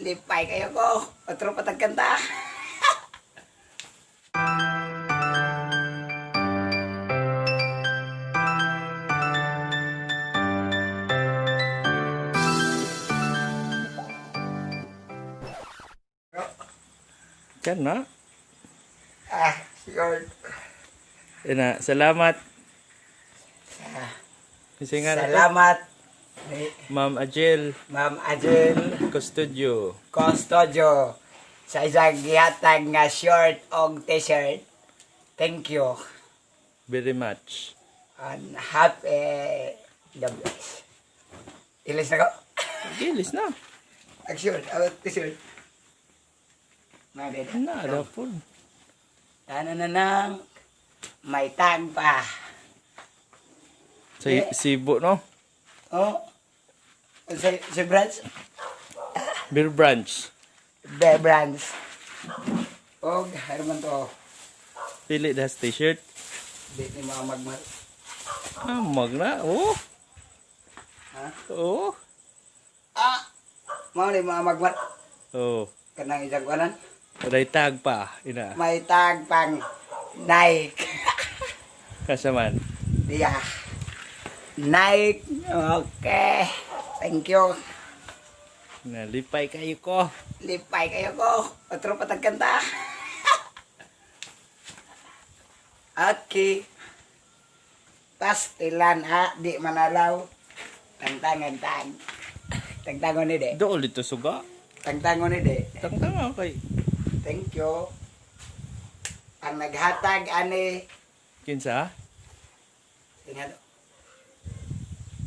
Lipay kayo ko. Otro patagkanta. Kan na? Sigurd. Ina, salamat. Kasi nga na to, Salamat. Ni Ma'am Ajel Ma'am Ajel Custodio. Custodio sa isang gihatag nga short o t-shirt. Thank you. Very much. And happy the best. Ilis na ko? Gilis na. Ang short, t-shirt. Mga Na, ada po. Ano na nang may tag pa. Sa Cebu, no? Oh, si Brands, Beer Branch. Bear Brands. Oh, Herman to. Pili das t-shirt. Di ni mga magmal. Ah, magna. Oh. Ha? Oh. Mau ni mga magmal. Oh. Kanang isang kanan. Aday tag pa. Ina. May tag pang Nike. Kasaman. Iya. Nike. Okay. Thank you. Nalipay kayo ko. Lipay kayo ko. Otro patagkanta. Okay. Pastilan ha. Di manalaw. Tangtangan tag. Tangtangon ni de. Dool dito suga. Tangtangon ni de. Tang-tanga kay. Thank you. Ang naghatag ani. Kinsa? Tingnan.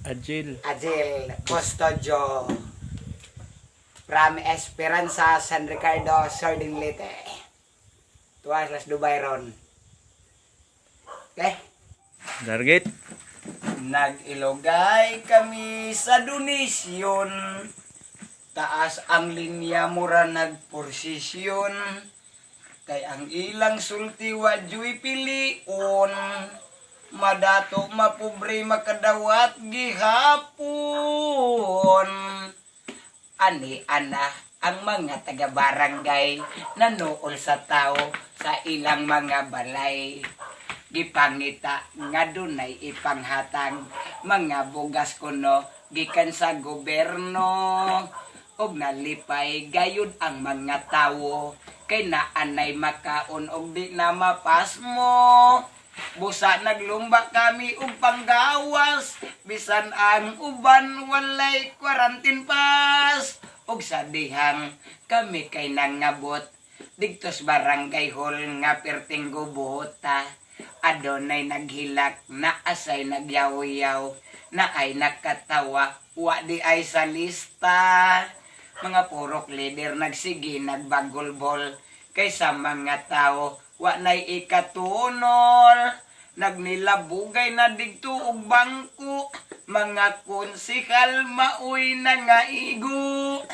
Ajil. Ajil Custodio. From Esperanza, San Ricardo, Sardin Leyte. Tuwas las Dubai ron. Okay? Target. Nag-ilogay kami sa donisyon. Taas ang linya mura nagporsisyon. Kay ang ilang sulti wajuy pilion. Madato mapobre makadawat gihapon. Ani ana ang mga taga-barangay nanuol sa tao sa ilang mga balay. Gipangita nga dunay ipanghatag mga bugas kuno gikan sa gobyerno. Og nalipay gayud ang mga tawo kay naanay makaon og di na mapas mo. Busa naglumba kami og panggawas bisan ang uban walay quarantine pass. Og sa dihang kami kay nangabot digtos barangay hall nga perting gubota. Adonay naghilak na asay nagyaw-yaw na ay nakatawa wa di ay sa lista. Mga purok leader nagsigi nagbagolbol kaysa mga tao wa nay ikatunol. Nagnilabugay na digto og bangko mga konsikal mauy na nga igo.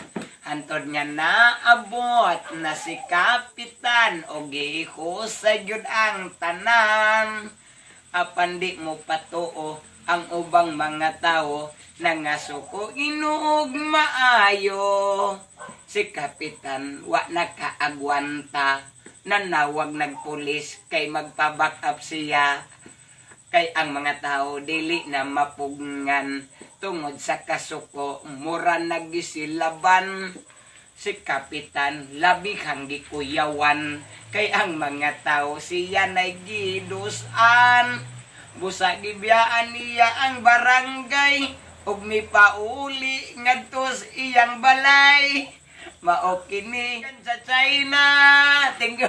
Hantod nga naabot na si kapitan o giho sa jud ang tanan. Apan di mo patuo ang ubang mga tao nangasuko inuog maayo. Si kapitan wa nakaagwanta, nanawag nagpulis kay magpa-back up siya. Kay ang mga tao dili na mapugngan tungod sa kasuko mura nagisilaban. Si kapitan labihang gikuyawan kay ang mga tao siya nay gidusan. Busa gibiyaan niya ang barangay ug mipauli ngadto sa iyang balay. Mao kini sa China. Thank you.